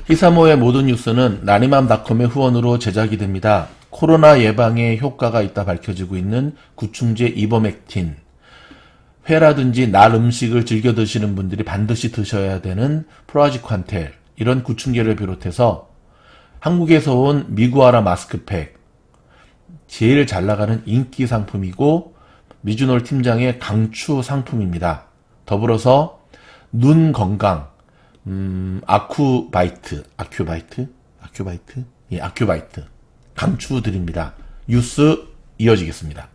히사모의 모든 뉴스는 라니맘닷컴의 후원으로 제작이 됩니다. 코로나 예방에 효과가 있다 밝혀지고 있는 구충제 이버맥틴, 회라든지 날 음식을 즐겨 드시는 분들이 반드시 드셔야 되는 프라지퀀텔, 이런 구충제를 비롯해서 한국에서 온 미구아라 마스크팩, 제일 잘 나가는 인기 상품이고 미주놀 팀장의 강추 상품입니다. 더불어서 눈 건강, 아큐바이트 강추드립니다. 뉴스 이어지겠습니다.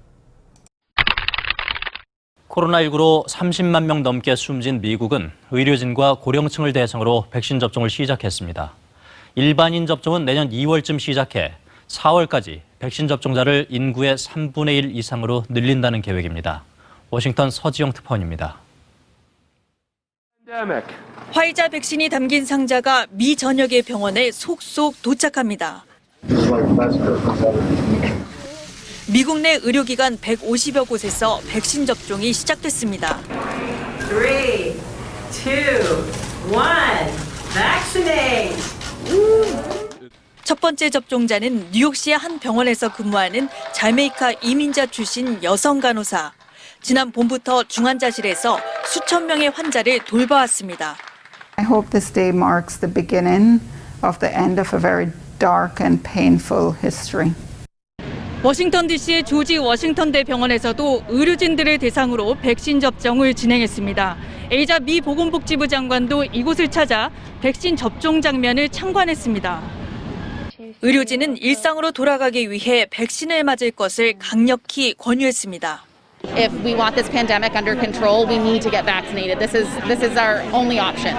코로나19로 30만 명 넘게 숨진 미국은 의료진과 고령층을 대상으로 백신 접종을 시작했습니다. 일반인 접종은 내년 2월쯤 시작해 4월까지 백신 접종자를 인구의 3분의 1 이상으로 늘린다는 계획입니다. 워싱턴 서지영 특파원입니다. 화이자 백신이 담긴 상자가 미 전역의 병원에 속속 도착합니다. 미국 내 의료기관 150여 곳에서 백신 접종이 시작됐습니다. 3, 2, 1, vaccinate! 첫 번째 접종자는 뉴욕시의 한 병원에서 근무하는 자메이카 이민자 출신 여성 간호사. 지난 봄부터 중환자실에서 수천 명의 환자를 돌봐왔습니다. I hope this day marks the beginning of the end of a very dark and painful history. 워싱턴 DC의 조지 워싱턴 대 병원에서도 의료진들을 대상으로 백신 접종을 진행했습니다. 에이자 미 보건복지부 장관도 이곳을 찾아 백신 접종 장면을 참관했습니다. 의료진은 일상으로 돌아가기 위해 백신을 맞을 것을 강력히 권유했습니다. If we want this pandemic under control, we need to get vaccinated. This is our only option.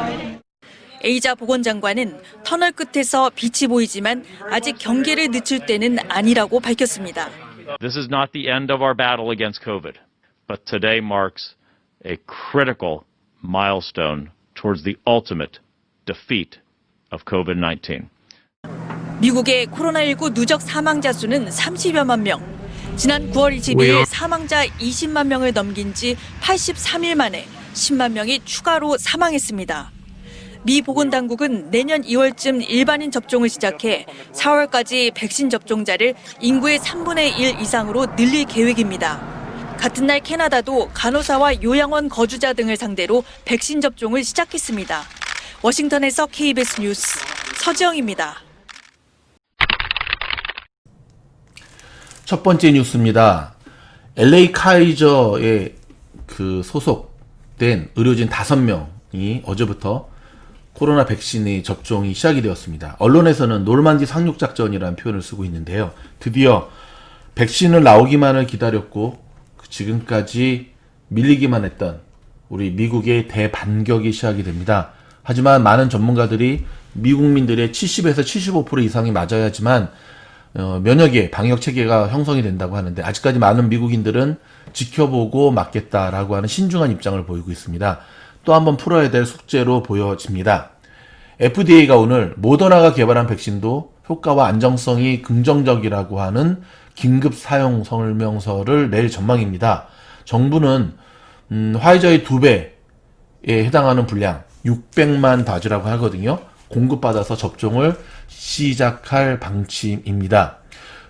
에이자 보건장관은 터널 끝에서 빛이 보이지만 아직 경계를 늦출 때는 아니라고 밝혔습니다. This is not the end of our battle against COVID, but today marks a critical milestone towards the ultimate defeat of COVID-19. 미국의 코로나19 누적 사망자 수는 30여만 명. 지난 9월 22일 사망자 20만 명을 넘긴 지 83일 만에 10만 명이 추가로 사망했습니다. 미 보건당국은 내년 2월쯤 일반인 접종을 시작해 4월까지 백신 접종자를 인구의 3분의 1 이상으로 늘릴 계획입니다. 같은 날 캐나다도 간호사와 요양원 거주자 등을 상대로 백신 접종을 시작했습니다. 워싱턴에서 KBS 뉴스 서지영입니다. 첫 번째 뉴스입니다. LA 카이저에 소속된 의료진 5명이 어제부터 코로나 백신의 접종이 시작이 되었습니다. 언론에서는 노르만디 상륙작전이라는 표현을 쓰고 있는데요. 드디어 백신을 나오기만을 기다렸고 지금까지 밀리기만 했던 우리 미국의 대반격이 시작이 됩니다. 하지만 많은 전문가들이 미국민들의 70에서 75% 이상이 맞아야지만 면역의 방역 체계가 형성이 된다고 하는데 아직까지 많은 미국인들은 지켜보고 맞겠다라고 하는 신중한 입장을 보이고 있습니다. 또 한번 풀어야 될 숙제로 보여집니다. FDA가 오늘 모더나가 개발한 백신도 효과와 안정성이 긍정적이라고 하는 긴급 사용 설명서를 낼 전망입니다. 정부는 화이자의 2배에 해당하는 분량 600만 바즈라고 하거든요. 공급받아서 접종을 시작할 방침입니다.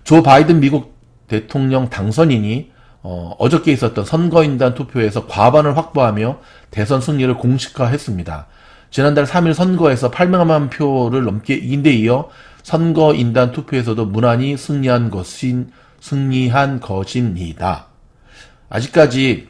조 바이든 미국 대통령 당선인이 어저께 있었던 선거인단 투표에서 과반을 확보하며 대선 승리를 공식화했습니다. 지난달 3일 선거에서 800만 표를 넘게 이긴 데 이어 선거인단 투표에서도 무난히 승리한 것입니다. 아직까지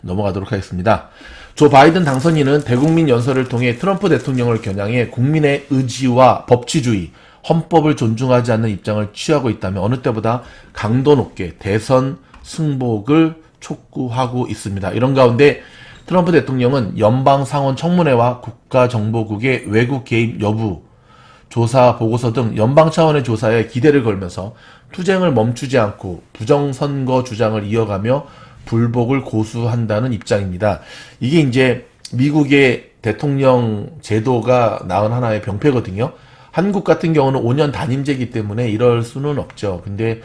넘어가도록 하겠습니다. 조 바이든 당선인은 대국민 연설을 통해 트럼프 대통령을 겨냥해 국민의 의지와 법치주의, 헌법을 존중하지 않는 입장을 취하고 있다며 어느 때보다 강도 높게 대선 승복을 촉구하고 있습니다. 이런 가운데 트럼프 대통령은 연방상원 청문회와 국가정보국의 외국 개입 여부, 조사 보고서 등 연방 차원의 조사에 기대를 걸면서 투쟁을 멈추지 않고 부정선거 주장을 이어가며 불복을 고수한다는 입장입니다. 이게 이제 미국의 대통령 제도가 낳은 하나의 병폐거든요. 한국 같은 경우는 5년 단임제이기 때문에 이럴 수는 없죠. 근데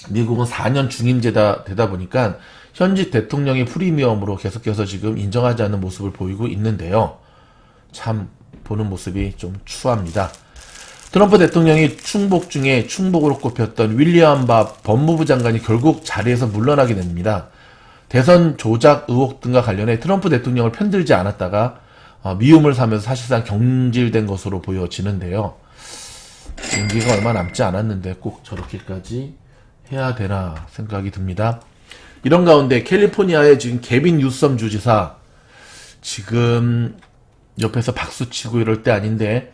미국은 4년 중임제다 되다 보니까 현직 대통령의 프리미엄으로 계속해서 지금 인정하지 않는 모습을 보이고 있는데요. 참 보는 모습이 좀 추합니다. 트럼프 대통령이 충복 중에 충복으로 꼽혔던 윌리엄 바 법무부 장관이 결국 자리에서 물러나게 됩니다. 대선 조작 의혹 등과 관련해 트럼프 대통령을 편들지 않았다가 미움을 사면서 사실상 경질된 것으로 보여지는데요. 임기가 얼마 남지 않았는데 꼭 저렇게까지 해야 되나 생각이 듭니다. 이런 가운데 캘리포니아의 지금 개빈 뉴섬 주지사 지금 옆에서 박수치고 이럴 때 아닌데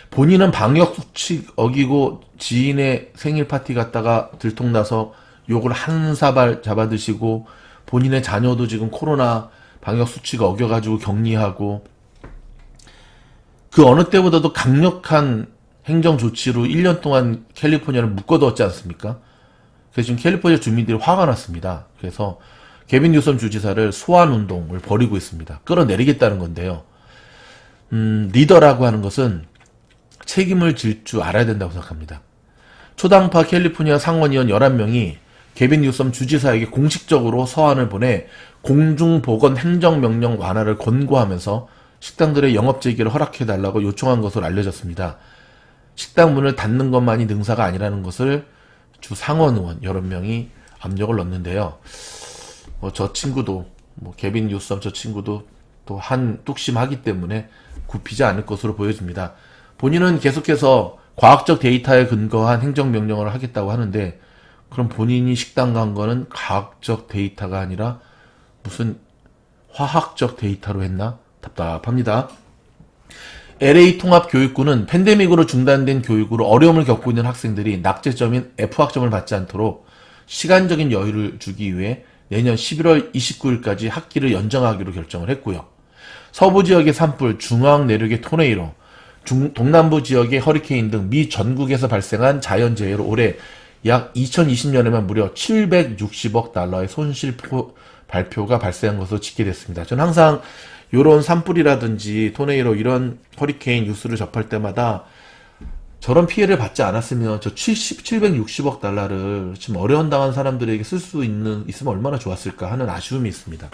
본인은 방역수칙 어기고 지인의 생일 파티 갔다가 들통나서 욕을 한 사발 잡아드시고 본인의 자녀도 지금 코로나 방역수칙 어겨가지고 격리하고 그 어느 때보다도 강력한 행정조치로 1년 동안 캘리포니아를 묶어두었지 않습니까? 그래서 지금 캘리포니아 주민들이 화가 났습니다. 그래서 개빈 뉴섬 주지사를 소환운동을 벌이고 있습니다. 끌어내리겠다는 건데요. 리더라고 하는 것은 책임을 질 줄 알아야 된다고 생각합니다. 초당파 캘리포니아 상원의원 11명이 개빈 뉴섬 주지사에게 공식적으로 서한을 보내 공중보건 행정명령 완화를 권고하면서 식당들의 영업 재개를 허락해달라고 요청한 것으로 알려졌습니다. 식당 문을 닫는 것만이 능사가 아니라는 것을 주 상원의원 여러 명이 압력을 넣는데요. 저 친구도 개빈 뉴섬 저 친구도 또 한 뚝심하기 때문에 굽히지 않을 것으로 보여집니다. 본인은 계속해서 과학적 데이터에 근거한 행정명령을 하겠다고 하는데 그럼 본인이 식당 간 거는 과학적 데이터가 아니라 무슨 화학적 데이터로 했나? 답답합니다. LA 통합교육부는 팬데믹으로 중단된 교육으로 어려움을 겪고 있는 학생들이 낙제점인 F학점을 받지 않도록 시간적인 여유를 주기 위해 내년 11월 29일까지 학기를 연장하기로 결정을 했고요. 서부 지역의 산불, 중앙 내륙의 토네이로, 동남부 지역의 허리케인 등 미 전국에서 발생한 자연재해로 올해 약 2020년에만 무려 760억 달러의 손실 발표가 발생한 것으로 집계됐습니다. 저는 항상 이런 산불이라든지 토네이로 이런 허리케인 뉴스를 접할 때마다 저런 피해를 받지 않았으면 저 760억 달러를 지금 어려운 당한 사람들에게 쓸 수 있으면 얼마나 좋았을까 하는 아쉬움이 있습니다.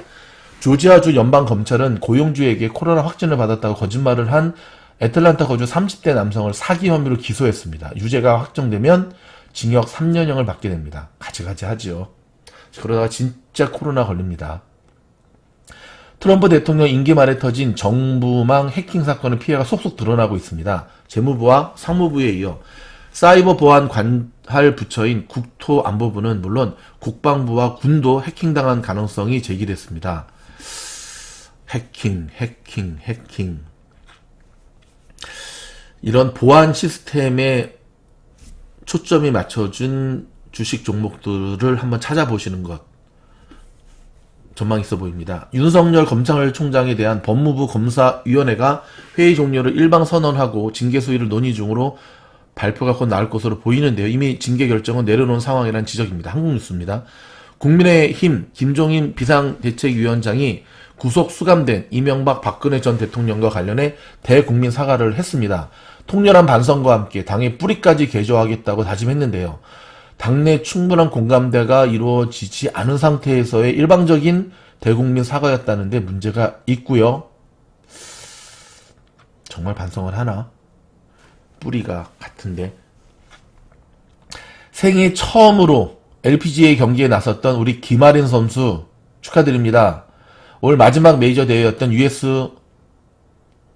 조지아주 연방검찰은 고용주에게 코로나 확진을 받았다고 거짓말을 한 애틀란타 거주 30대 남성을 사기 혐의로 기소했습니다. 유죄가 확정되면 징역 3년형을 받게 됩니다. 가지가지 하지요. 그러다가 진짜 코로나 걸립니다. 트럼프 대통령 임기 말에 터진 정부망 해킹 사건의 피해가 속속 드러나고 있습니다. 재무부와 상무부에 이어 사이버 보안 관할 부처인 국토안보부는 물론 국방부와 군도 해킹당한 가능성이 제기됐습니다. 해킹. 이런 보안 시스템에 초점이 맞춰준 주식 종목들을 한번 찾아보시는 것 전망 있어 보입니다. 윤석열 검찰총장에 대한 법무부 검사위원회가 회의 종료를 일방 선언하고 징계 수위를 논의 중으로 발표가 곧 나올 것으로 보이는데요. 이미 징계 결정은 내려놓은 상황이라는 지적입니다. 한국뉴스입니다. 국민의힘 김종인 비상대책위원장이 구속 수감된 이명박 박근혜 전 대통령과 관련해 대국민 사과를 했습니다. 통렬한 반성과 함께 당의 뿌리까지 개조하겠다고 다짐했는데요. 당내 충분한 공감대가 이루어지지 않은 상태에서의 일방적인 대국민 사과였다는데 문제가 있고요. 정말 반성을 하나? 뿌리가 같은데. 생애 처음으로 LPGA 경기에 나섰던 우리 김아린 선수 축하드립니다. 올 마지막 메이저 대회였던 US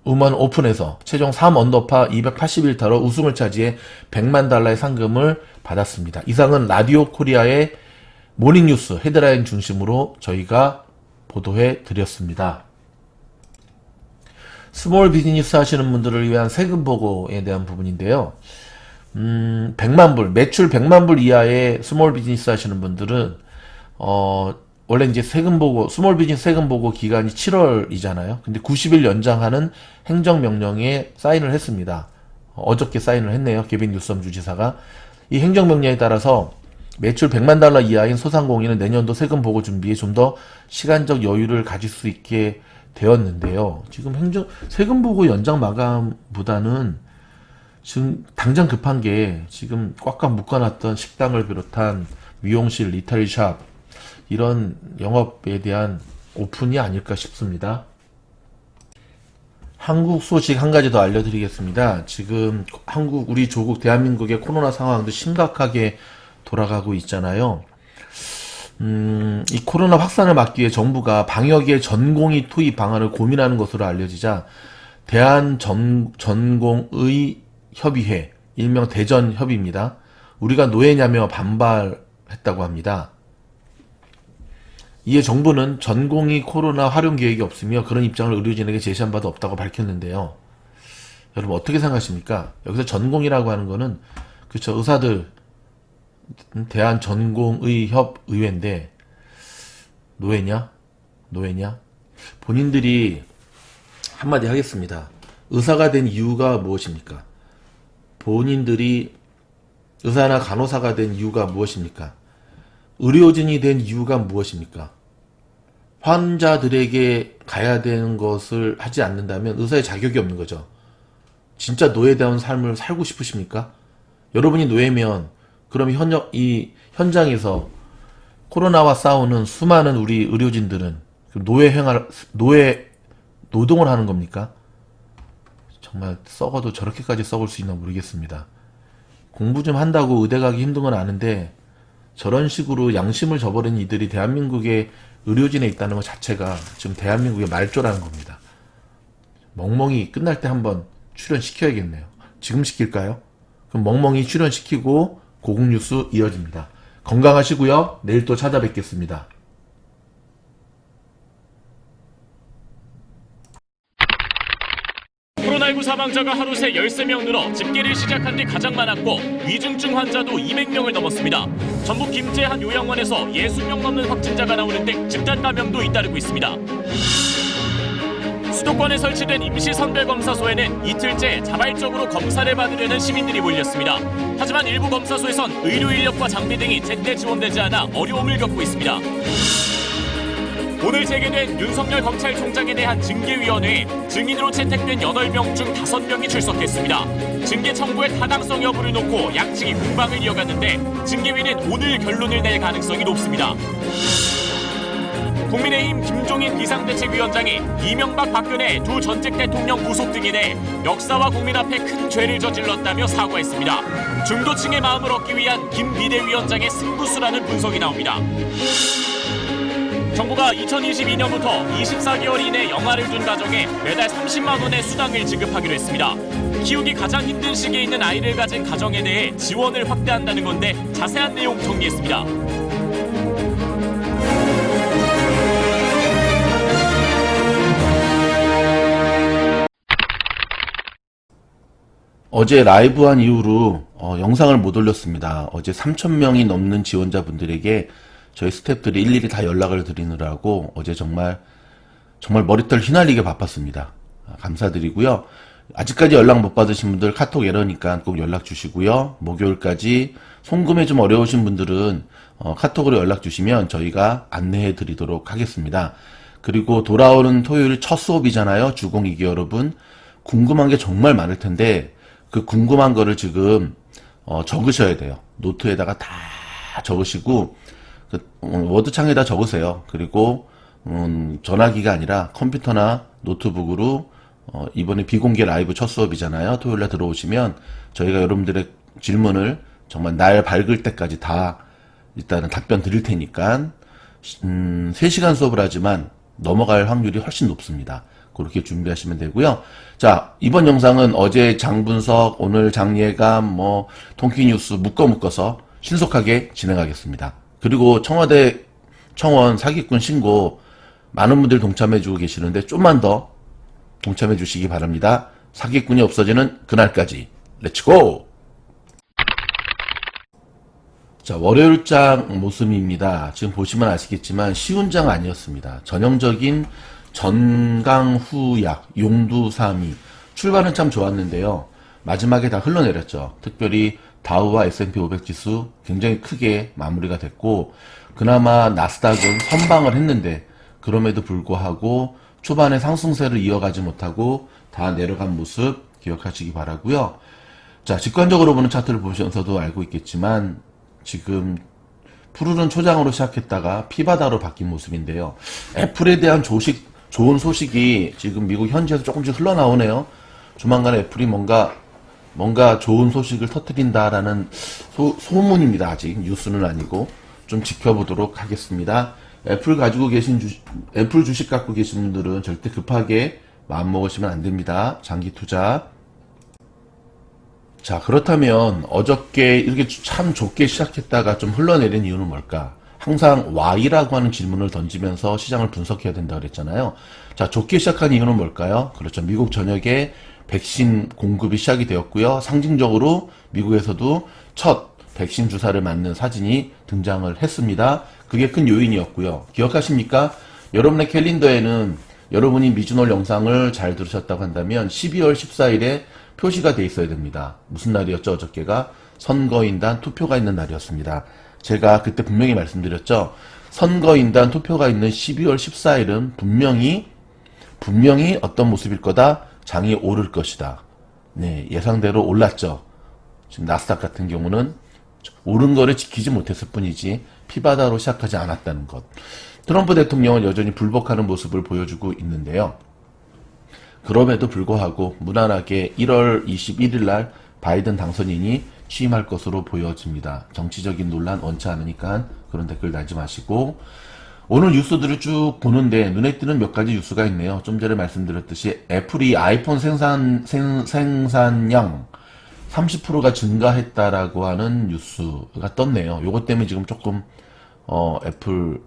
우먼 오픈에서 최종 3언더파 281타로 우승을 차지해 100만 달러의 상금을 받았습니다. 이상은 라디오 코리아의 모닝뉴스 헤드라인 중심으로 저희가 보도해 드렸습니다. 스몰 비즈니스 하시는 분들을 위한 세금 보고에 대한 부분인데요. 100만 불, 매출 100만 불 이하의 스몰 비즈니스 하시는 분들은 원래 이제 세금 보고, 스몰 비즈니스 세금 보고 기간이 7월이잖아요. 근데 90일 연장하는 행정명령에 사인을 했습니다. 어저께 사인을 했네요. 개빈 뉴섬 주지사가. 이 행정명령에 따라서 매출 100만 달러 이하인 소상공인은 내년도 세금 보고 준비에 좀 더 시간적 여유를 가질 수 있게 되었는데요. 지금 세금 보고 연장 마감보다는 지금 당장 급한 게 지금 꽉꽉 묶어놨던 식당을 비롯한 미용실, 리테일샵, 이런 영업에 대한 오픈이 아닐까 싶습니다. 한국 소식 한 가지 더 알려드리겠습니다. 지금 우리 조국 대한민국의 코로나 상황도 심각하게 돌아가고 있잖아요. 이 코로나 확산을 막기 위해 정부가 방역의 전공의 투입 방안을 고민하는 것으로 알려지자 대한전공의 협의회, 일명 대전협의입니다. 우리가 노예냐며 반발했다고 합니다. 이에 정부는 전공의 코로나 활용 계획이 없으며 그런 입장을 의료진에게 제시한 바도 없다고 밝혔는데요. 여러분 어떻게 생각하십니까? 여기서 전공이라고 하는 거는 그렇죠, 의사들, 대한전공의협의회인데 노예냐? 본인들이 한마디 하겠습니다. 의사가 된 이유가 무엇입니까? 본인들이 의사나 간호사가 된 이유가 무엇입니까? 의료진이 된 이유가 무엇입니까? 환자들에게 가야 되는 것을 하지 않는다면 의사의 자격이 없는 거죠. 진짜 노예다운 삶을 살고 싶으십니까? 여러분이 노예면 그럼 이 현장에서 코로나와 싸우는 수많은 우리 의료진들은 노예 노동을 하는 겁니까? 정말 썩어도 저렇게까지 썩을 수 있나 모르겠습니다. 공부 좀 한다고 의대 가기 힘든 건 아는데 저런 식으로 양심을 저버린 이들이 대한민국의 의료진에 있다는 것 자체가 지금 대한민국의 말조라는 겁니다. 멍멍이 끝날 때 한번 출연시켜야겠네요. 지금 시킬까요? 그럼 멍멍이 출연시키고 고국뉴스 이어집니다. 건강하시고요. 내일 또 찾아뵙겠습니다. 코로나19 사망자가 하루 새 13명 늘어 집계를 시작한 뒤 가장 많았고 위중증 환자도 200명을 넘었습니다. 전북 김제 한 요양원에서 60명 넘는 확진자가 나오는 등 집단 감염도 잇따르고 있습니다. 수도권에 설치된 임시 선별검사소에는 이틀째 자발적으로 검사를 받으려는 시민들이 몰렸습니다. 하지만 일부 검사소에선 의료 인력과 장비 등이 제때 지원되지 않아 어려움을 겪고 있습니다. 오늘 재개된 윤석열 검찰총장에 대한 징계위원회에 증인으로 채택된 8명 중 5명이 출석했습니다. 징계 청구의 타당성 여부를 놓고 양측이 공방을 이어갔는데 징계위는 오늘 결론을 낼 가능성이 높습니다. 국민의힘 김종인 비상대책위원장이 이명박 박근혜 두 전직 대통령 구속 등에 대해 역사와 국민 앞에 큰 죄를 저질렀다며 사과했습니다. 중도층의 마음을 얻기 위한 김 비대위원장의 승부수라는 분석이 나옵니다. 정부가 2022년부터 24개월 이내 영아를 둔 가정에 매달 30만 원의 수당을 지급하기로 했습니다. 키우기 가장 힘든 시기에 있는 아이를 가진 가정에 대해 지원을 확대한다는 건데 자세한 내용 정리했습니다. 어제 라이브한 이후로 영상을 못 올렸습니다. 어제 3,000명이 넘는 지원자분들에게 저희 스태프들이 일일이 다 연락을 드리느라고 어제 정말 머리털 휘날리게 바빴습니다. 감사드리고요. 아직까지 연락 못 받으신 분들 카톡 에러니까 꼭 연락 주시고요. 목요일까지 송금에 좀 어려우신 분들은 카톡으로 연락 주시면 저희가 안내해 드리도록 하겠습니다. 그리고 돌아오는 토요일 첫 수업이잖아요. 주공이기 여러분. 궁금한 게 정말 많을 텐데 그 궁금한 거를 지금 적으셔야 돼요. 노트에다가 다 적으시고 워드창에다 적으세요. 그리고 전화기가 아니라 컴퓨터나 노트북으로 이번에 비공개 라이브 첫 수업이잖아요. 토요일날 들어오시면 저희가 여러분들의 질문을 정말 날 밝을 때까지 다 일단은 답변 드릴 테니까 3시간 수업을 하지만 넘어갈 확률이 훨씬 높습니다. 그렇게 준비하시면 되고요. 자, 이번 영상은 어제 장분석, 오늘 장예감, 통키뉴스 묶어서 신속하게 진행하겠습니다. 그리고 청와대 청원 사기꾼 신고 많은 분들 동참해주고 계시는데 좀만 더 동참해 주시기 바랍니다. 사기꾼이 없어지는 그날까지 렛츠고! 자, 월요일장 모습입니다. 지금 보시면 아시겠지만 쉬운 장 아니었습니다. 전형적인 전강후약, 용두사미 출발은 참 좋았는데요. 마지막에 다 흘러내렸죠. 특별히 다우와 S&P 500 지수 굉장히 크게 마무리가 됐고 그나마 나스닥은 선방을 했는데 그럼에도 불구하고 초반에 상승세를 이어가지 못하고 다 내려간 모습 기억하시기 바라고요. 자, 직관적으로 보는 차트를 보셔서도 알고 있겠지만 지금 푸르른 초장으로 시작했다가 피바다로 바뀐 모습인데요. 애플에 대한 좋은 소식이 지금 미국 현지에서 조금씩 흘러나오네요. 조만간 애플이 뭔가 좋은 소식을 터뜨린다라는 소문입니다. 아직 뉴스는 아니고 좀 지켜보도록 하겠습니다. 애플 주식 갖고 계신 분들은 절대 급하게 마음 먹으시면 안 됩니다. 장기 투자. 자, 그렇다면 어저께 이렇게 참 좋게 시작했다가 좀 흘러내린 이유는 뭘까? 항상 Y라고 하는 질문을 던지면서 시장을 분석해야 된다고 그랬잖아요. 자, 좋게 시작한 이유는 뭘까요? 그렇죠. 미국 전역에 백신 공급이 시작이 되었고요. 상징적으로 미국에서도 첫 백신 주사를 맞는 사진이 등장을 했습니다. 그게 큰 요인이었고요. 기억하십니까? 여러분의 캘린더에는 여러분이 미주놀 영상을 잘 들으셨다고 한다면 12월 14일에 표시가 돼 있어야 됩니다. 무슨 날이었죠? 어저께가 선거인단 투표가 있는 날이었습니다. 제가 그때 분명히 말씀드렸죠. 선거인단 투표가 있는 12월 14일은 분명히 어떤 모습일 거다? 장이 오를 것이다. 네, 예상대로 올랐죠. 지금 나스닥 같은 경우는 오른 거를 지키지 못했을 뿐이지 피바다로 시작하지 않았다는 것. 트럼프 대통령은 여전히 불복하는 모습을 보여주고 있는데요. 그럼에도 불구하고 무난하게 1월 21일 날 바이든 당선인이 취임할 것으로 보여집니다. 정치적인 논란 원치 않으니까 그런 댓글 달지 마시고, 오늘 뉴스들을 쭉 보는데 눈에 띄는 몇 가지 뉴스가 있네요. 좀 전에 말씀드렸듯이 애플이 아이폰 생산량 30%가 증가했다라고 하는 뉴스가 떴네요. 요것 때문에 지금 조금 애플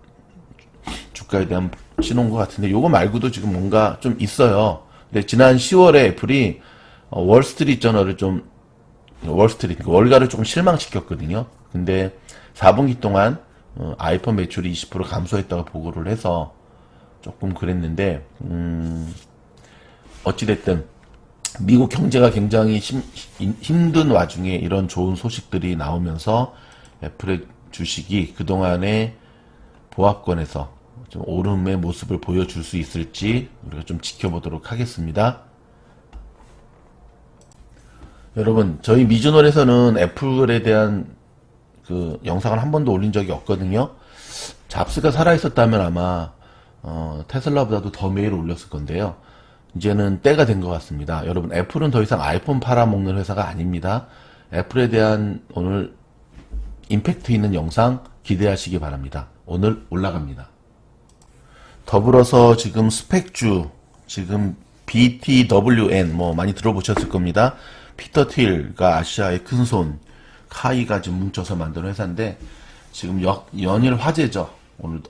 주가에 대한 신호인 것 같은데, 요거 말고도 지금 뭔가 좀 있어요. 근데 지난 10월에 애플이 월스트리트 저널을 월가를 조금 실망시켰거든요. 근데 4분기 동안 아이폰 매출이 20% 감소했다고 보고를 해서 조금 그랬는데, 어찌됐든 미국 경제가 굉장히 힘든 와중에 이런 좋은 소식들이 나오면서 애플의 주식이 그동안의 보합권에서 좀 오름의 모습을 보여줄 수 있을지 우리가 좀 지켜보도록 하겠습니다. 여러분, 저희 미주놀에서는 애플에 대한 그 영상을 한 번도 올린 적이 없거든요. 잡스가 살아있었다면 아마 테슬라보다도 더 매일 올렸을 건데요. 이제는 때가 된 것 같습니다. 여러분, 애플은 더 이상 아이폰 팔아먹는 회사가 아닙니다. 애플에 대한 오늘 임팩트 있는 영상 기대하시기 바랍니다. 오늘 올라갑니다. 더불어서 지금 스펙주, 지금 BTWN 많이 들어보셨을 겁니다. 피터 틸가 아시아의 큰손, 카이가 지금 뭉쳐서 만든 회사인데 지금 연일 화제죠.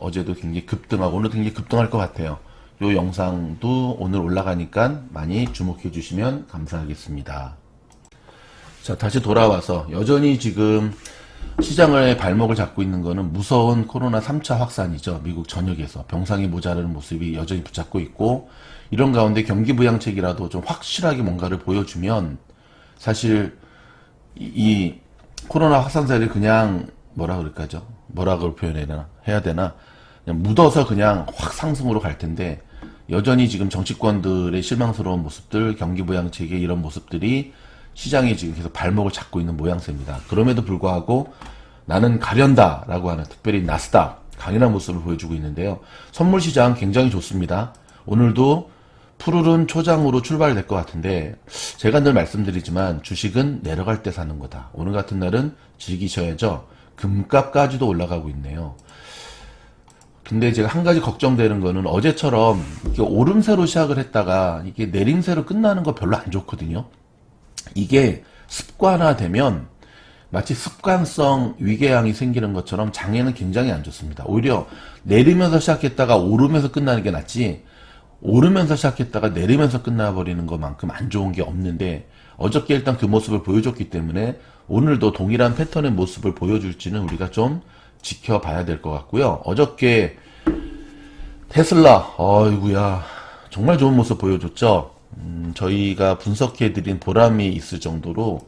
어제도 굉장히 급등하고 오늘도 굉장히 급등할 것 같아요. 요 영상도 오늘 올라가니까 많이 주목해 주시면 감사하겠습니다. 자, 다시 돌아와서 여전히 지금 시장의 발목을 잡고 있는 거는 무서운 코로나 3차 확산이죠. 미국 전역에서 병상이 모자라는 모습이 여전히 붙잡고 있고, 이런 가운데 경기 부양책이라도 좀 확실하게 뭔가를 보여주면 사실 이 코로나 확산세를 그냥 뭐라고 해야 되나 그냥 묻어서 그냥 확 상승으로 갈 텐데, 여전히 지금 정치권들의 실망스러운 모습들, 경기 부양책의 이런 모습들이 시장이 지금 계속 발목을 잡고 있는 모양새입니다. 그럼에도 불구하고 나는 가련다 라고 하는, 특별히 나스닥 강인한 모습을 보여주고 있는데요. 선물 시장 굉장히 좋습니다. 오늘도 푸르른 초장으로 출발될 것 같은데, 제가 늘 말씀드리지만 주식은 내려갈 때 사는 거다. 오늘 같은 날은 즐기셔야죠. 금값까지도 올라가고 있네요. 근데 제가 한 가지 걱정되는 거는 어제처럼 이렇게 오름세로 시작을 했다가 이게 내림세로 끝나는 거 별로 안 좋거든요. 이게 습관화되면 마치 습관성 위궤양이 생기는 것처럼 장에는 굉장히 안 좋습니다. 오히려 내리면서 시작했다가 오르면서 끝나는 게 낫지, 오르면서 시작했다가 내리면서 끝나버리는 것만큼 안 좋은 게 없는데, 어저께 일단 그 모습을 보여줬기 때문에 오늘도 동일한 패턴의 모습을 보여줄지는 우리가 좀 지켜봐야 될 것 같고요. 어저께 테슬라, 어이구야, 정말 좋은 모습 보여줬죠. 저희가 분석해드린 보람이 있을 정도로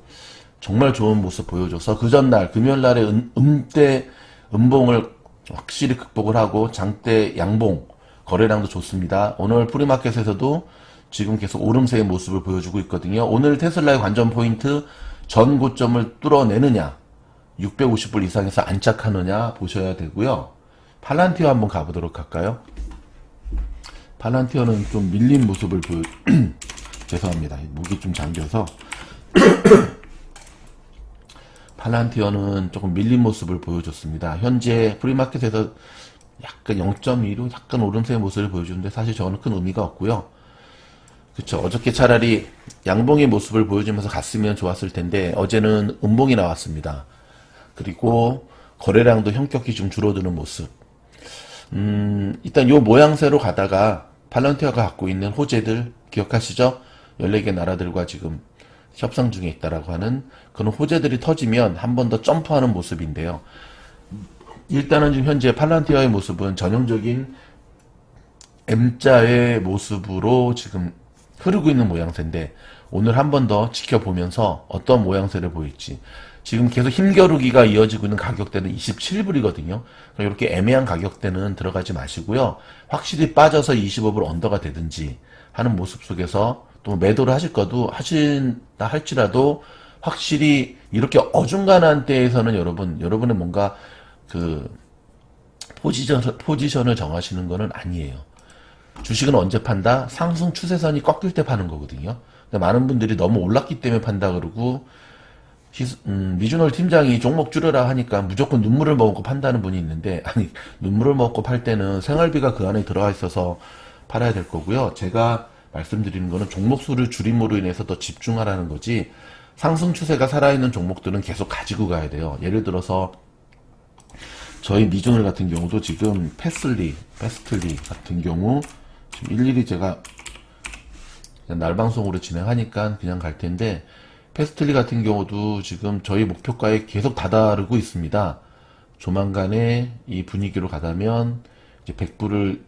정말 좋은 모습 보여줘서 그 전날 금요일날에 음봉을 확실히 극복을 하고 장대 양봉 거래량도 좋습니다. 오늘 프리마켓에서도 지금 계속 오름세의 모습을 보여주고 있거든요. 오늘 테슬라의 관전 포인트, 전 고점을 뚫어내느냐, 650불 이상에서 안착하느냐 보셔야 되고요. 팔란티오 한번 가보도록 할까요? 팔란티어는 좀 밀린 모습을 죄송합니다. 목이 좀 잠겨서 팔란티어는 조금 밀린 모습을 보여줬습니다. 현재 프리마켓에서 약간 0.2로 약간 오름세의 모습을 보여주는데 사실 저는 큰 의미가 없고요. 그쵸. 어저께 차라리 양봉의 모습을 보여주면서 갔으면 좋았을 텐데 어제는 음봉이 나왔습니다. 그리고 거래량도 현격히 좀 줄어드는 모습. 일단 요 모양새로 가다가 팔란티어가 갖고 있는 호재들 기억하시죠? 14개 나라들과 지금 협상 중에 있다라고 하는 그런 호재들이 터지면 한 번 더 점프하는 모습인데요. 일단은 지금 현재 팔란티어의 모습은 전형적인 M자의 모습으로 지금 흐르고 있는 모양새인데 오늘 한 번 더 지켜보면서 어떤 모양새를 보일지. 지금 계속 힘겨루기가 이어지고 있는 가격대는 27불이거든요. 이렇게 애매한 가격대는 들어가지 마시고요. 확실히 빠져서 25불 언더가 되든지 하는 모습 속에서 또 매도를 하실 것도 하신다 할지라도 확실히 이렇게 어중간한 때에서는 여러분의 뭔가 그 포지션을 정하시는 거는 아니에요. 주식은 언제 판다? 상승 추세선이 꺾일 때 파는 거거든요. 근데 많은 분들이 너무 올랐기 때문에 판다 그러고 리저널 팀장이 종목 줄여라 하니까 무조건 눈물을 먹고 판다는 분이 있는데 아니 눈물을 먹고 팔 때는 생활비가 그 안에 들어가 있어서 팔아야 될 거고요. 제가 말씀드리는 거는 종목 수를 줄임으로 인해서 더 집중하라는 거지 상승 추세가 살아있는 종목들은 계속 가지고 가야 돼요. 예를 들어서 저희 미주널 같은 경우도 지금 패스트리 같은 경우 지금 일일이 제가 날 방송으로 진행하니까 그냥 갈 텐데 패스트리 같은 경우도 지금 저희 목표가에 계속 다다르고 있습니다. 조만간에 이 분위기로 가다면 이제 100불을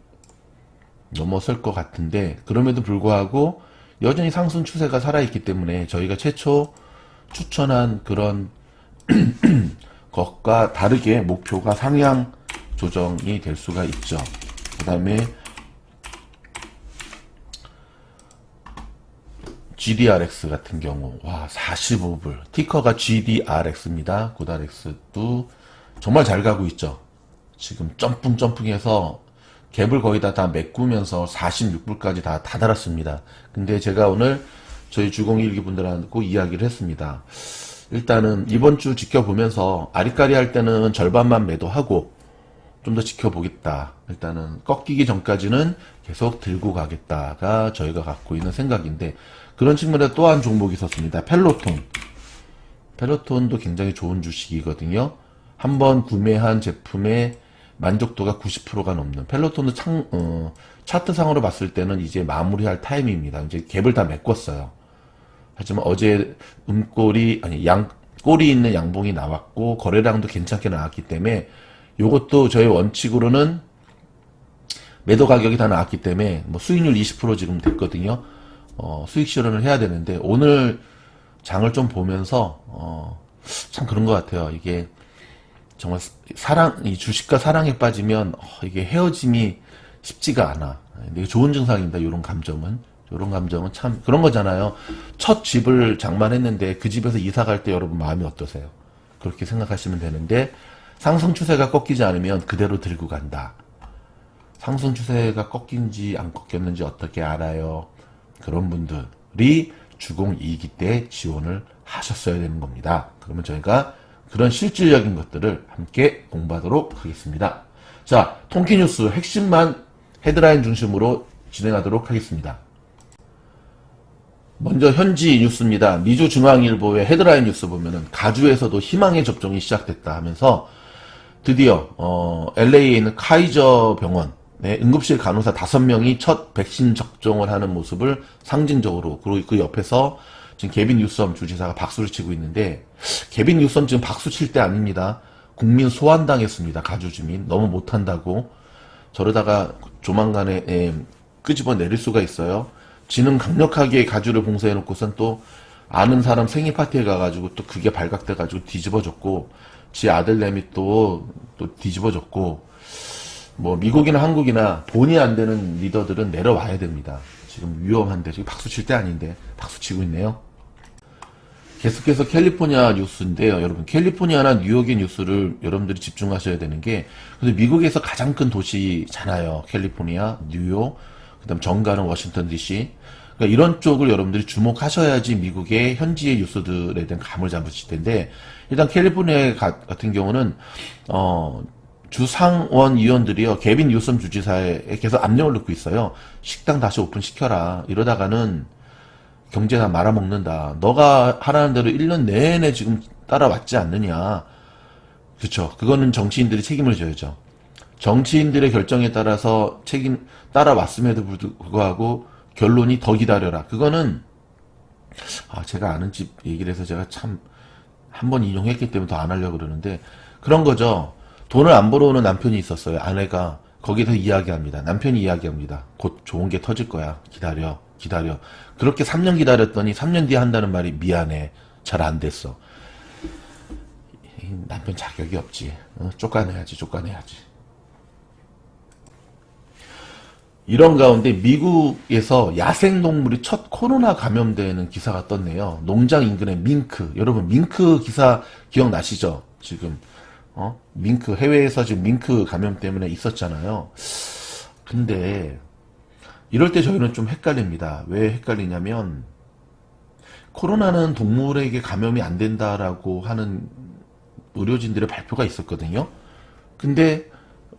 넘어설 것 같은데 그럼에도 불구하고 여전히 상승 추세가 살아있기 때문에 저희가 최초 추천한 그런 것과 다르게 목표가 상향 조정이 될 수가 있죠. 그 다음에 GDRX 같은 경우 와 45불 티커가 GDRX입니다. 고다렉스도 정말 잘 가고 있죠. 지금 점프해서 갭을 거의 다 메꾸면서 46불까지 다 달았습니다. 근데 제가 오늘 저희 주공일기 분들하고 이야기를 했습니다. 일단은 이번 주 지켜보면서 아리까리 할 때는 절반만 매도하고 좀 더 지켜보겠다. 일단은 꺾이기 전까지는 계속 들고 가겠다가 저희가 갖고 있는 생각인데 그런 측면에 또 한 종목이 있었습니다. 펠로톤도 굉장히 좋은 주식이거든요. 한번 구매한 제품의 만족도가 90%가 넘는 펠로톤도 차트상으로 봤을 때는 이제 마무리할 타임입니다. 이제 갭을 다 메꿨어요. 하지만 어제 꼬리 있는 양봉이 나왔고 거래량도 괜찮게 나왔기 때문에 요것도 저희 원칙으로는 매도 가격이 다 나왔기 때문에 뭐 수익률 20% 지금 됐거든요. 수익 실현을 해야 되는데 오늘 장을 좀 보면서 참 그런 것 같아요. 이게 정말 이 주식과 사랑에 빠지면 이게 헤어짐이 쉽지가 않아. 이게 좋은 증상입니다. 이런 감정은 참 그런 거잖아요. 첫 집을 장만했는데 그 집에서 이사 갈 때 여러분 마음이 어떠세요? 그렇게 생각하시면 되는데 상승 추세가 꺾이지 않으면 그대로 들고 간다. 상승 추세가 꺾인지 안 꺾였는지 어떻게 알아요? 그런 분들이 주공 2기 때 지원을 하셨어야 되는 겁니다. 그러면 저희가 그런 실질적인 것들을 함께 공부하도록 하겠습니다. 자, 통키뉴스 핵심만 헤드라인 중심으로 진행하도록 하겠습니다. 먼저 현지 뉴스입니다. 미주중앙일보의 헤드라인 뉴스 보면은 가주에서도 희망의 접종이 시작됐다 하면서 드디어 LA에 있는 카이저 병원 응급실 간호사 5명이 첫 백신 접종을 하는 모습을 상징적으로 그리고 그 옆에서 지금 개빈 뉴섬 주지사가 박수를 치고 있는데 개빈 뉴섬 지금 박수 칠 때 아닙니다. 국민 소환당했습니다. 가주 주민 너무 못한다고 저러다가 조만간에 끄집어 내릴 수가 있어요. 지는 강력하게 가주를 봉쇄해놓고선 또 아는 사람 생일 파티에 가가지고 또 그게 발각돼가지고 뒤집어졌고 지 아들내미 또 뒤집어졌고 뭐 미국이나 한국이나 돈이 안 되는 리더들은 내려와야 됩니다. 지금 위험한데 지금 박수 칠 때 아닌데 박수 치고 있네요. 계속해서 캘리포니아 뉴스인데요. 여러분 캘리포니아나 뉴욕의 뉴스를 여러분들이 집중하셔야 되는 게 근데 미국에서 가장 큰 도시잖아요. 캘리포니아, 뉴욕 그다음 정가는 워싱턴 DC. 그러니까 이런 쪽을 여러분들이 주목하셔야지 미국의 현지의 뉴스들에 대한 감을 잡으실 텐데, 일단 캘리포니아 같은 경우는 주상원 의원들이요, 개빈 뉴섬 주지사에 계속 압력을 넣고 있어요. 식당 다시 오픈시켜라. 이러다가는 경제 다 말아먹는다. 너가 하라는 대로 1년 내내 지금 따라왔지 않느냐. 그쵸. 그거는 정치인들이 책임을 져야죠. 정치인들의 결정에 따라서 따라왔음에도 불구하고 결론이 더 기다려라. 그거는, 제가 아는 집 얘기를 해서 제가 참, 한 번 인용했기 때문에 더 안 하려고 그러는데, 그런 거죠. 돈을 안 벌어오는 남편이 있었어요. 아내가 거기서 이야기합니다. 남편이 이야기합니다. 곧 좋은 게 터질 거야. 기다려. 그렇게 3년 기다렸더니 3년 뒤에 한다는 말이 미안해. 잘 안 됐어. 남편 자격이 없지. 쫓아내야지. 이런 가운데 미국에서 야생동물이 첫 코로나 감염되는 기사가 떴네요. 농장 인근의 밍크. 여러분, 밍크 기사 기억나시죠? 지금, 밍크, 해외에서 지금 밍크 감염 때문에 있었잖아요. 근데, 이럴 때 저희는 좀 헷갈립니다. 왜 헷갈리냐면, 코로나는 동물에게 감염이 안 된다라고 하는 의료진들의 발표가 있었거든요. 근데,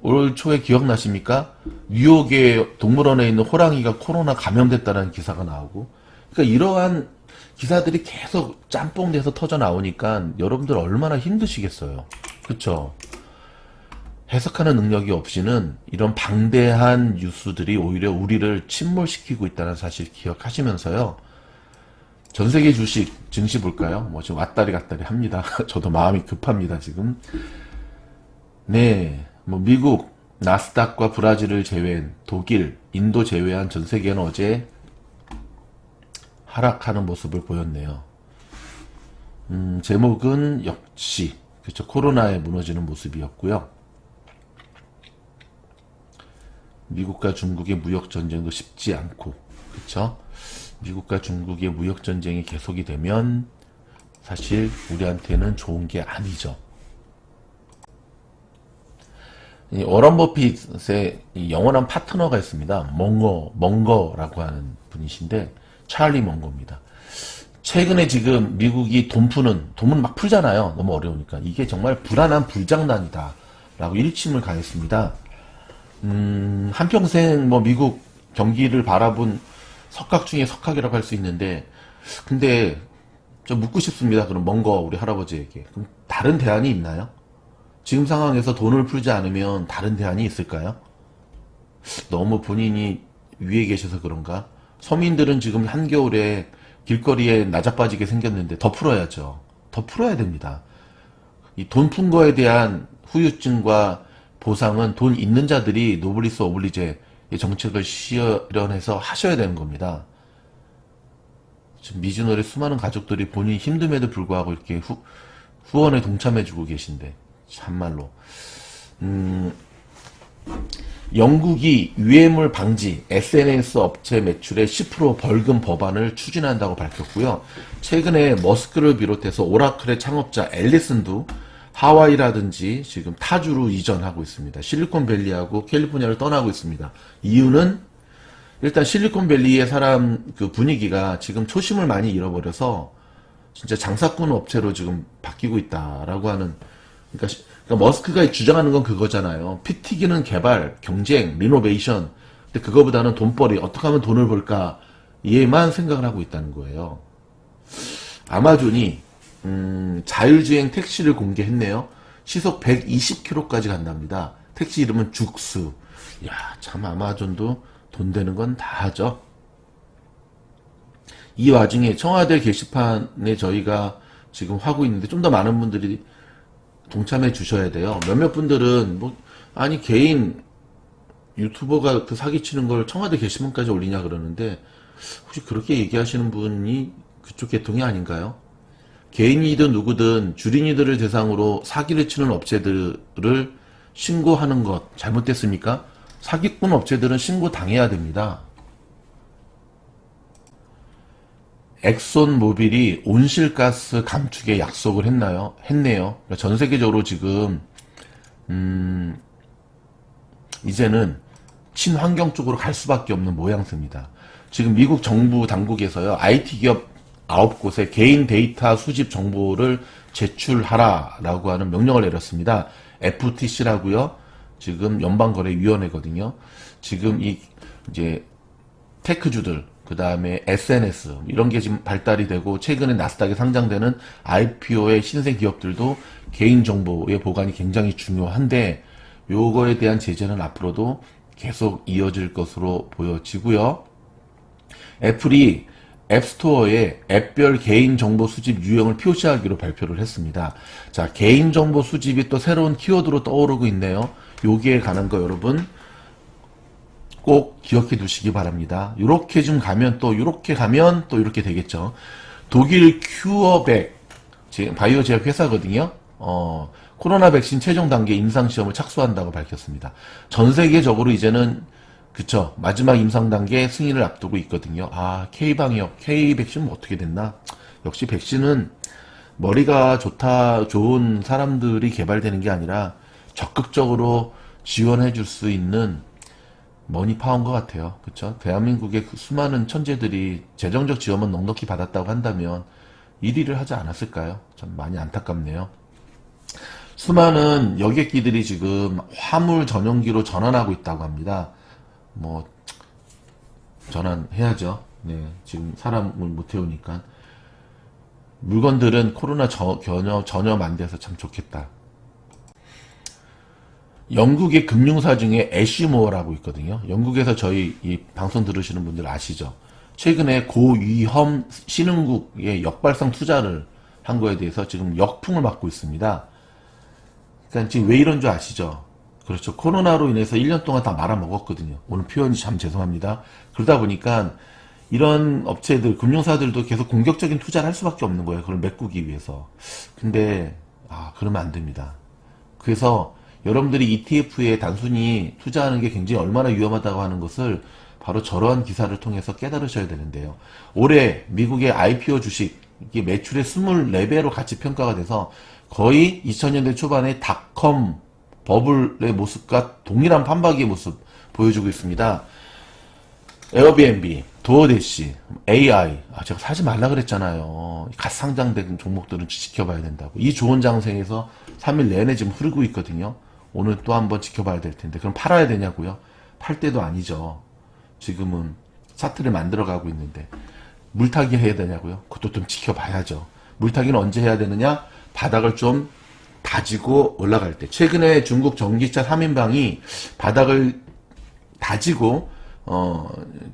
올 초에 기억나십니까? 뉴욕의 동물원에 있는 호랑이가 코로나 감염됐다는 기사가 나오고, 그러니까 이러한 기사들이 계속 짬뽕돼서 터져 나오니까 여러분들 얼마나 힘드시겠어요. 그쵸? 해석하는 능력이 없이는 이런 방대한 뉴스들이 오히려 우리를 침몰시키고 있다는 사실 기억하시면서요. 전 세계 주식 증시 볼까요? 뭐 지금 왔다리 갔다리 합니다. 저도 마음이 급합니다, 지금. 네. 뭐 미국, 나스닥과 브라질을 제외한 독일, 인도 제외한 전 세계는 어제 하락하는 모습을 보였네요. 제목은 역시 그렇죠. 코로나에 무너지는 모습이었고요. 미국과 중국의 무역 전쟁도 쉽지 않고, 그렇죠? 미국과 중국의 무역 전쟁이 계속이 되면 사실 우리한테는 좋은 게 아니죠. 이 워런 버핏의 영원한 파트너가 있습니다. 멍거라고 하는 분이신데, 찰리 멍거입니다. 최근에 지금 미국이 돈은 막 풀잖아요. 너무 어려우니까. 이게 정말 불안한 불장난이다. 라고 일침을 가했습니다. 한평생 뭐 미국 경기를 바라본 석각 중에 석학이라고 할 수 있는데, 근데 좀 묻고 싶습니다. 그럼 멍거 우리 할아버지에게. 그럼 다른 대안이 있나요? 지금 상황에서 돈을 풀지 않으면 다른 대안이 있을까요? 너무 본인이 위에 계셔서 그런가? 서민들은 지금 한겨울에 길거리에 나자빠지게 생겼는데 더 풀어야죠. 더 풀어야 됩니다. 이 돈 푼 거에 대한 후유증과 보상은 돈 있는 자들이 노블리스 오블리제 정책을 실현해서 하셔야 되는 겁니다. 지금 미즈노의 수많은 가족들이 본인이 힘듦에도 불구하고 이렇게 후원에 동참해주고 계신데, 참말로. 영국이 유해물 방지 SNS 업체 매출의 10% 벌금 법안을 추진한다고 밝혔고요. 최근에 머스크를 비롯해서 오라클의 창업자 앨리슨도 하와이라든지 지금 타주로 이전하고 있습니다. 실리콘밸리하고 캘리포니아를 떠나고 있습니다. 이유는 일단 실리콘밸리의 사람 그 분위기가 지금 초심을 많이 잃어버려서 진짜 장사꾼 업체로 지금 바뀌고 있다라고 하는, 그러니까 머스크가 주장하는 건 그거잖아요. 피 튀기는 개발, 경쟁, 리노베이션. 근데 그거보다는 돈벌이, 어떻게 하면 돈을 벌까, 얘만 생각을 하고 있다는 거예요. 아마존이 자율주행 택시를 공개했네요. 시속 120km까지 간답니다. 택시 이름은 죽스. 야, 참 아마존도 돈 되는 건 다 하죠. 이 와중에 청와대 게시판에 저희가 지금 하고 있는데 좀 더 많은 분들이 동참해 주셔야 돼요. 몇몇 분들은 아니 개인 유튜버가 그 사기치는 걸 청와대 게시판까지 올리냐 그러는데, 혹시 그렇게 얘기하시는 분이 그쪽 계통이 아닌가요? 개인이든 누구든 주린이들을 대상으로 사기를 치는 업체들을 신고하는 것 잘못됐습니까? 사기꾼 업체들은 신고 당해야 됩니다. 엑손 모빌이 온실가스 감축에 약속을 했네요. 그러니까 전 세계적으로 지금 이제는 친환경 쪽으로 갈 수밖에 없는 모양새입니다. 지금 미국 정부 당국에서요, IT 기업 9곳에 개인 데이터 수집 정보를 제출하라라고 하는 명령을 내렸습니다. FTC라고요. 지금 연방거래위원회거든요. 지금 이제 테크주들, 그 다음에 SNS 이런 게 지금 발달이 되고 최근에 나스닥에 상장되는 IPO의 신생 기업들도 개인 정보의 보관이 굉장히 중요한데 요거에 대한 제재는 앞으로도 계속 이어질 것으로 보여지고요. 애플이 앱스토어에 앱별 개인정보 수집 유형을 표시하기로 발표를 했습니다. 자, 개인정보 수집이 또 새로운 키워드로 떠오르고 있네요. 여기에 관한 거 여러분 꼭 기억해 두시기 바랍니다. 요렇게 좀 가면 또 요렇게 가면 또 이렇게 되겠죠. 독일 큐어백 바이오 제약 회사거든요. 코로나 백신 최종 단계 임상 시험을 착수한다고 밝혔습니다. 전 세계적으로 이제는 그쵸, 마지막 임상 단계 승인을 앞두고 있거든요. 아, K방역, K백신은 어떻게 됐나? 역시 백신은 머리가 좋은 사람들이 개발되는 게 아니라 적극적으로 지원해 줄 수 있는 머니파워인 것 같아요. 그쵸? 대한민국의 그 수많은 천재들이 재정적 지원만 넉넉히 받았다고 한다면 1위를 하지 않았을까요? 참 많이 안타깝네요. 수많은 여객기들이 지금 화물 전용기로 전환하고 있다고 합니다. 뭐 전환해야죠. 네, 지금 사람을 못 태우니까 물건들은 코로나 전염 안 돼서 참 좋겠다. 영국의 금융사 중에 애쉬모어라고 있거든요. 영국에서 저희 이 방송 들으시는 분들 아시죠? 최근에 고위험 신흥국에 역발상 투자를 한 거에 대해서 지금 역풍을 맞고 있습니다. 그러니까 지금 왜 이런 줄 아시죠? 그렇죠. 코로나로 인해서 1년 동안 다 말아먹었거든요. 오늘 표현이 참 죄송합니다. 그러다 보니까 이런 업체들, 금융사들도 계속 공격적인 투자를 할 수밖에 없는 거예요. 그걸 메꾸기 위해서. 근데 그러면 안 됩니다. 그래서 여러분들이 ETF에 단순히 투자하는 게 굉장히 얼마나 위험하다고 하는 것을 바로 저러한 기사를 통해서 깨달으셔야 되는데요. 올해 미국의 IPO 주식 이게 매출의 24배로 같이 평가가 돼서 거의 2000년대 초반의 닷컴 버블의 모습과 동일한 판박이의 모습 보여주고 있습니다. 에어비앤비, 도어대시, AI, 제가 사지 말라 그랬잖아요. 갓 상장된 종목들은 지켜봐야 된다고. 이 좋은 장세에서 3일 내내 지금 흐르고 있거든요. 오늘 또 한번 지켜봐야 될 텐데 그럼 팔아야 되냐고요? 팔 때도 아니죠. 지금은 차트를 만들어가고 있는데 물타기 해야 되냐고요? 그것도 좀 지켜봐야죠. 물타기는 언제 해야 되느냐? 바닥을 좀 다지고 올라갈 때. 최근에 중국 전기차 3인방이 바닥을 다지고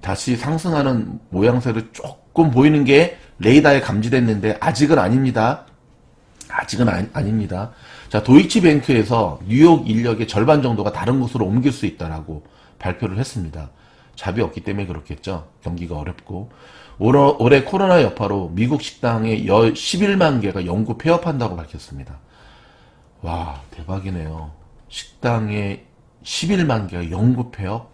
다시 상승하는 모양새를 조금 보이는 게 레이더에 감지됐는데 아직은 아닙니다. 아직은 아닙니다. 자, 도이치뱅크에서 뉴욕 인력의 절반 정도가 다른 곳으로 옮길 수 있다라고 발표를 했습니다. 잡이 없기 때문에 그렇겠죠. 경기가 어렵고. 올해 코로나 여파로 미국 식당에 11만 개가 영구 폐업한다고 밝혔습니다. 와, 대박이네요. 식당에 11만 개가 영구 폐업?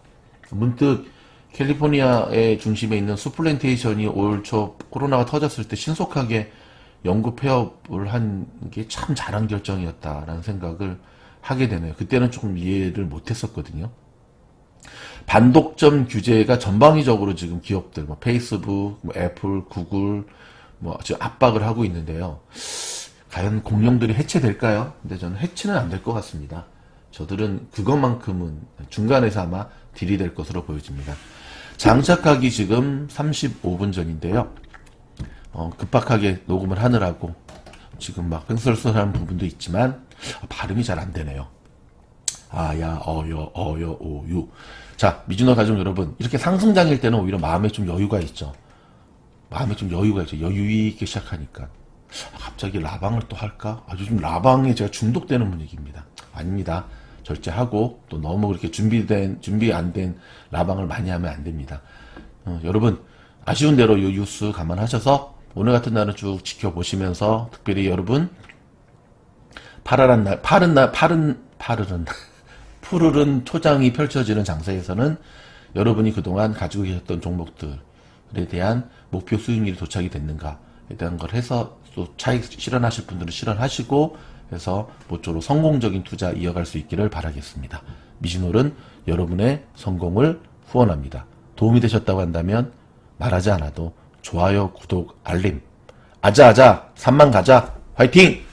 문득 캘리포니아의 중심에 있는 수플랜테이션이 올 초 코로나가 터졌을 때 신속하게 영구 폐업을 한 게 참 잘한 결정이었다라는 생각을 하게 되네요. 그때는 조금 이해를 못했었거든요. 반독점 규제가 전방위적으로 지금 기업들, 페이스북, 애플, 구글, 지금 압박을 하고 있는데요. 과연 공룡들이 해체될까요? 근데 저는 해체는 안 될 것 같습니다. 저들은 그것만큼은 중간에서 아마 딜이 될 것으로 보여집니다. 장착하기 지금 35분 전인데요. 급박하게 녹음을 하느라고 지금 막 횡설설한 부분도 있지만 발음이 잘 안 되네요. 야, 오유. 자, 미주너 가족 여러분, 이렇게 상승장일 때는 오히려 마음에 좀 여유가 있죠. 여유 있게 시작하니까. 갑자기 라방을 또 할까? 요즘 라방에 제가 중독되는 분위기입니다. 아닙니다. 절제하고 또 너무 그렇게 준비 안 된 라방을 많이 하면 안 됩니다. 여러분, 아쉬운 대로 이 뉴스 감안하셔서 오늘 같은 날은 쭉 지켜보시면서 특별히 여러분 푸르른 초장이 펼쳐지는 장세에서는 여러분이 그동안 가지고 계셨던 종목들에 대한 목표 수익률이 도착이 됐는가에 대한 걸 해서 또 차익 실현하실 분들은 실현하시고 그래서 모쪼록 성공적인 투자 이어갈 수 있기를 바라겠습니다. 미신홀은 여러분의 성공을 후원합니다. 도움이 되셨다고 한다면 말하지 않아도 좋아요, 구독, 알림. 아자아자 3만 가자. 화이팅!